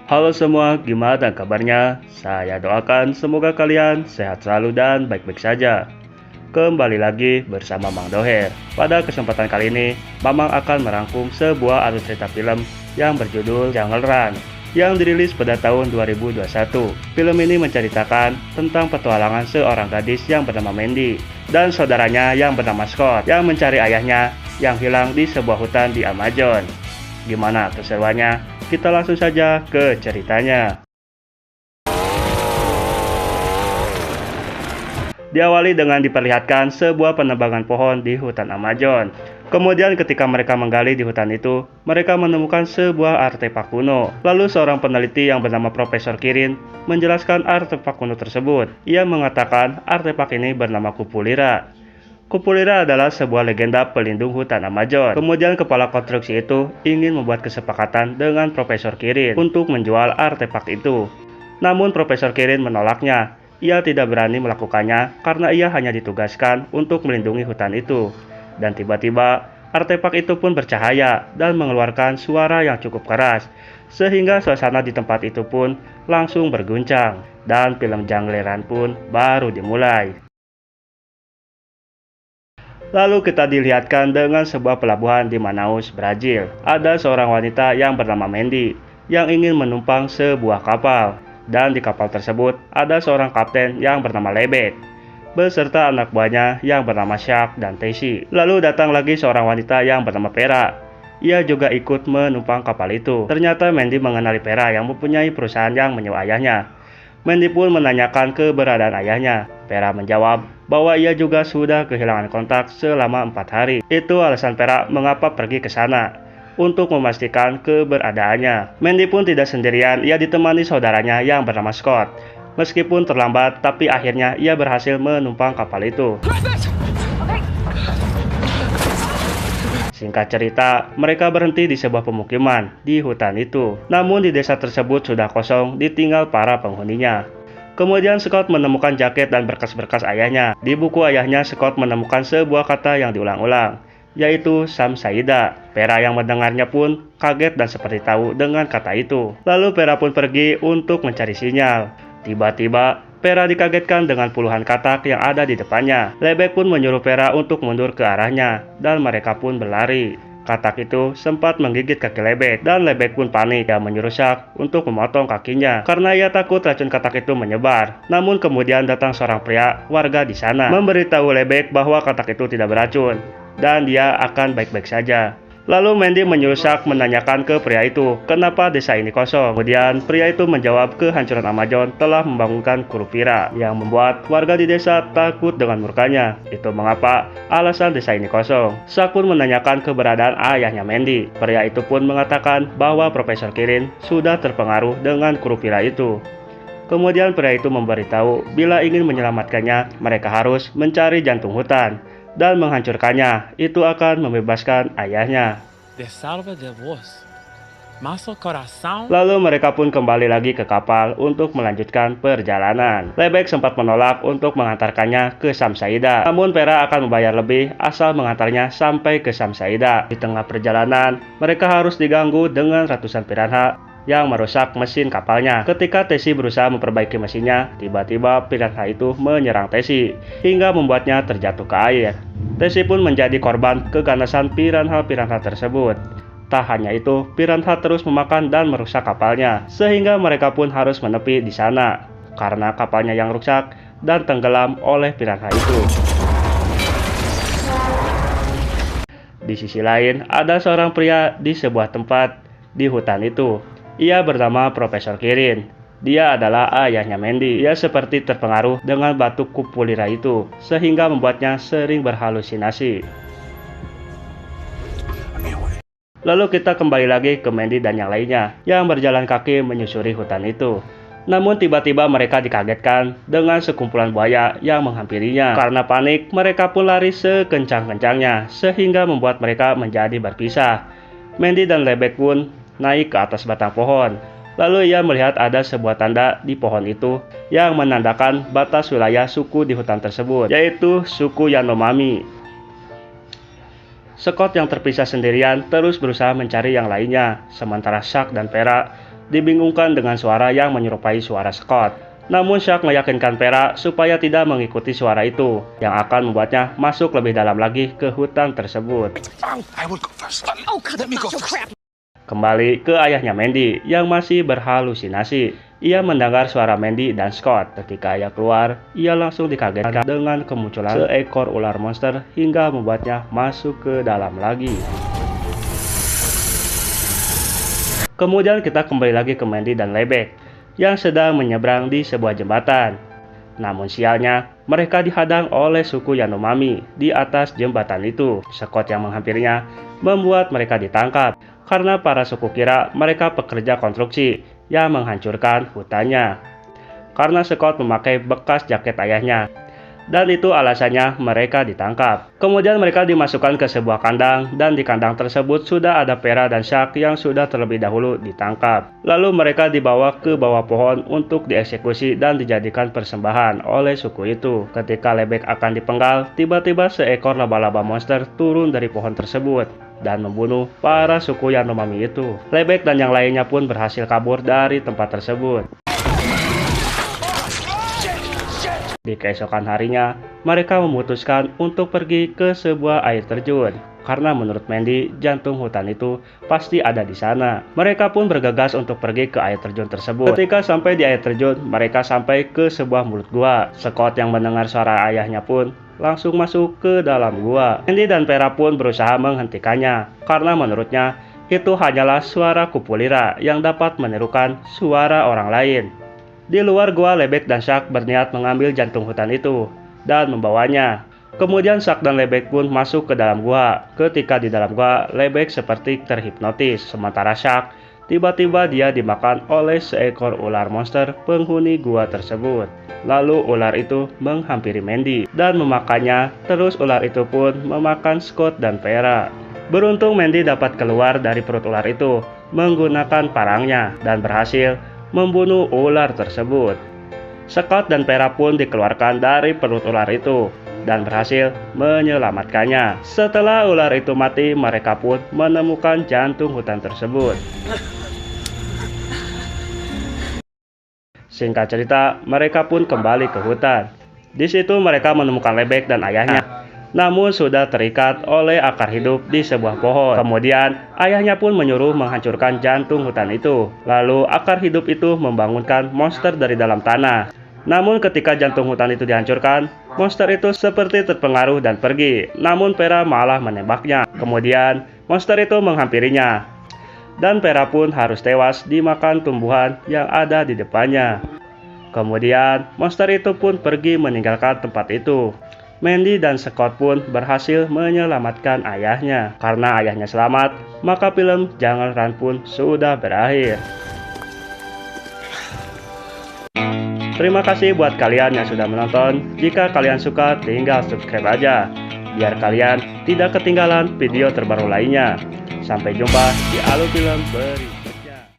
Halo semua, gimana kabarnya? Saya doakan semoga kalian sehat selalu dan baik-baik saja. Kembali lagi bersama Mang Doher. Pada kesempatan kali ini, Mamang akan merangkum sebuah alur cerita film yang berjudul Jungle Run yang dirilis pada tahun 2021. Film ini menceritakan tentang petualangan seorang gadis yang bernama Mandy dan saudaranya yang bernama Scott yang mencari ayahnya yang hilang di sebuah hutan di Amazon. Gimana keseruannya? Kita langsung saja ke ceritanya. Diawali dengan diperlihatkan sebuah penebangan pohon di hutan Amazon. Kemudian ketika mereka menggali di hutan itu, mereka menemukan sebuah artefak kuno. Lalu seorang peneliti yang bernama Profesor Kirin menjelaskan artefak kuno tersebut. Ia mengatakan artefak ini bernama Kupulira. Kupulira adalah sebuah legenda pelindung hutan Amazon. Kemudian kepala konstruksi itu ingin membuat kesepakatan dengan Profesor Kirin untuk menjual artefak itu. Namun Profesor Kirin menolaknya. Ia tidak berani melakukannya karena ia hanya ditugaskan untuk melindungi hutan itu. Dan tiba-tiba artefak itu pun bercahaya dan mengeluarkan suara yang cukup keras, sehingga suasana di tempat itu pun langsung berguncang. Dan film Jungle Run pun baru dimulai. Lalu kita dilihatkan dengan sebuah pelabuhan di Manaus, Brazil. Ada seorang wanita yang bernama Mandy yang ingin menumpang sebuah kapal. Dan di kapal tersebut ada seorang kapten yang bernama Lebek beserta anak buahnya yang bernama Shark dan Tessie. Lalu datang lagi seorang wanita yang bernama Vera. Ia juga ikut menumpang kapal itu. Ternyata Mandy mengenali Vera yang mempunyai perusahaan yang menyewa ayahnya. Mandy pun menanyakan keberadaan ayahnya. Vera menjawab bahwa ia juga sudah kehilangan kontak selama 4 hari. Itu alasan Vera mengapa pergi ke sana, untuk memastikan keberadaannya. Mandy pun tidak sendirian, ia ditemani saudaranya yang bernama Scott. Meskipun terlambat, tapi akhirnya ia berhasil menumpang kapal itu. Singkat cerita, mereka berhenti di sebuah pemukiman di hutan itu. Namun di desa tersebut sudah kosong, ditinggal para penghuninya. Kemudian Scott menemukan jaket dan berkas-berkas ayahnya. Di buku ayahnya, Scott menemukan sebuah kata yang diulang-ulang, yaitu Sam Saida. Vera yang mendengarnya pun kaget dan seperti tahu dengan kata itu. Lalu Vera pun pergi untuk mencari sinyal. Tiba-tiba Vera dikagetkan dengan puluhan katak yang ada di depannya. Lebek pun menyuruh Vera untuk mundur ke arahnya, dan mereka pun berlari. Katak itu sempat menggigit kaki Lebek, dan Lebek pun panik dan menyuruh Shark untuk memotong kakinya karena ia takut racun katak itu menyebar. Namun kemudian datang seorang pria warga di sana memberitahu Lebek bahwa katak itu tidak beracun dan dia akan baik-baik saja. Lalu Mandy menyuruh Shark menanyakan ke pria itu kenapa desa ini kosong. Kemudian pria itu menjawab kehancuran Amazon telah membangunkan Kurupira yang membuat warga di desa takut dengan murkanya. Itu mengapa alasan desa ini kosong. Shark pun menanyakan keberadaan ayahnya Mandy. Pria itu pun mengatakan bahwa Profesor Kirin sudah terpengaruh dengan Kurupira itu. Kemudian pria itu memberitahu bila ingin menyelamatkannya, mereka harus mencari jantung hutan dan menghancurkannya. Itu akan membebaskan ayahnya. Lalu mereka pun kembali lagi ke kapal untuk melanjutkan perjalanan. Lebek sempat menolak untuk mengantarkannya ke Sam Saida. Namun Vera akan membayar lebih asal mengantarnya sampai ke Sam Saida. Di tengah perjalanan, mereka harus diganggu dengan ratusan piranha yang merusak mesin kapalnya. Ketika Tessie berusaha memperbaiki mesinnya, tiba-tiba piranha itu menyerang Tessie hingga membuatnya terjatuh ke air. Tessie pun menjadi korban keganasan piranha-piranha tersebut. Tak hanya itu, piranha terus memakan dan merusak kapalnya, sehingga mereka pun harus menepi di sana karena kapalnya yang rusak dan tenggelam oleh piranha itu. Di sisi lain, ada seorang pria di sebuah tempat di hutan itu. Ia bernama Profesor Kirin. Dia adalah ayahnya Mandy. Ia seperti terpengaruh dengan batu Kupulira itu, sehingga membuatnya sering berhalusinasi. Lalu kita kembali lagi ke Mandy dan yang lainnya yang berjalan kaki menyusuri hutan itu. Namun tiba-tiba mereka dikagetkan dengan sekumpulan buaya yang menghampirinya. Karena panik, mereka pun lari sekencang-kencangnya, sehingga membuat mereka menjadi berpisah. Mandy dan Lebek pun naik ke atas batang pohon. Lalu ia melihat ada sebuah tanda di pohon itu yang menandakan batas wilayah suku di hutan tersebut, yaitu suku Yanomami. Scott yang terpisah sendirian terus berusaha mencari yang lainnya, sementara Shark dan Vera dibingungkan dengan suara yang menyerupai suara Scott. Namun Chuck meyakinkan Vera supaya tidak mengikuti suara itu, yang akan membuatnya masuk lebih dalam lagi ke hutan tersebut. Kembali ke ayahnya Mandy yang masih berhalusinasi. Ia mendengar suara Mandy dan Scott. Ketika ayah keluar, ia langsung dikagetkan dengan kemunculan seekor ular monster hingga membuatnya masuk ke dalam lagi. Kemudian kita kembali lagi ke Mandy dan Lebek yang sedang menyeberang di sebuah jembatan. Namun sialnya, mereka dihadang oleh suku Yanomami di atas jembatan itu. Scott yang menghampirinya membuat mereka ditangkap karena para suku kira mereka pekerja konstruksi yang menghancurkan hutannya. Karena Scott memakai bekas jaket ayahnya, dan itu alasannya mereka ditangkap. Kemudian mereka dimasukkan ke sebuah kandang, dan di kandang tersebut sudah ada Vera dan Chuck yang sudah terlebih dahulu ditangkap. Lalu mereka dibawa ke bawah pohon untuk dieksekusi dan dijadikan persembahan oleh suku itu. Ketika Lebek akan dipenggal, tiba-tiba seekor laba-laba monster turun dari pohon tersebut dan membunuh para suku Yanomami itu. Lebek dan yang lainnya pun berhasil kabur dari tempat tersebut. Di keesokan harinya, mereka memutuskan untuk pergi ke sebuah air terjun. Karena menurut Mandy, jantung hutan itu pasti ada di sana. Mereka pun bergegas untuk pergi ke air terjun tersebut. Ketika sampai di air terjun, mereka sampai ke sebuah mulut gua. Scott yang mendengar suara ayahnya pun langsung masuk ke dalam gua. Mandy dan Vera pun berusaha menghentikannya, karena menurutnya itu hanyalah suara kupulira yang dapat menirukan suara orang lain. Di luar gua, Lebek dan Chuck berniat mengambil jantung hutan itu dan membawanya. Kemudian Chuck dan Lebek pun masuk ke dalam gua. Ketika di dalam gua, Lebek seperti terhipnotis. Sementara Chuck, tiba-tiba dia dimakan oleh seekor ular monster penghuni gua tersebut. Lalu ular itu menghampiri Mandy dan memakannya. Terus ular itu pun memakan Scott dan Vera. Beruntung Mandy dapat keluar dari perut ular itu menggunakan parangnya dan berhasil membunuh ular tersebut. Scott dan Vera pun dikeluarkan dari perut ular itu dan berhasil menyelamatkannya. Setelah ular itu mati, mereka pun menemukan jantung hutan tersebut. Singkat cerita, mereka pun kembali ke hutan. Di situ mereka menemukan Lebek dan ayahnya, namun sudah terikat oleh akar hidup di sebuah pohon. Kemudian ayahnya pun menyuruh menghancurkan jantung hutan itu. Lalu akar hidup itu membangunkan monster dari dalam tanah. Namun ketika jantung hutan itu dihancurkan, monster itu seperti terpengaruh dan pergi. Namun Vera malah menembaknya. Kemudian monster itu menghampirinya, dan Vera pun harus tewas dimakan tumbuhan yang ada di depannya. Kemudian monster itu pun pergi meninggalkan tempat itu. Mandy dan Scott pun berhasil menyelamatkan ayahnya. Karena ayahnya selamat, maka film Jungle Run pun sudah berakhir. Terima kasih buat kalian yang sudah menonton. Jika kalian suka, tinggal subscribe aja, biar kalian tidak ketinggalan video terbaru lainnya. Sampai jumpa di Alur Film berikutnya.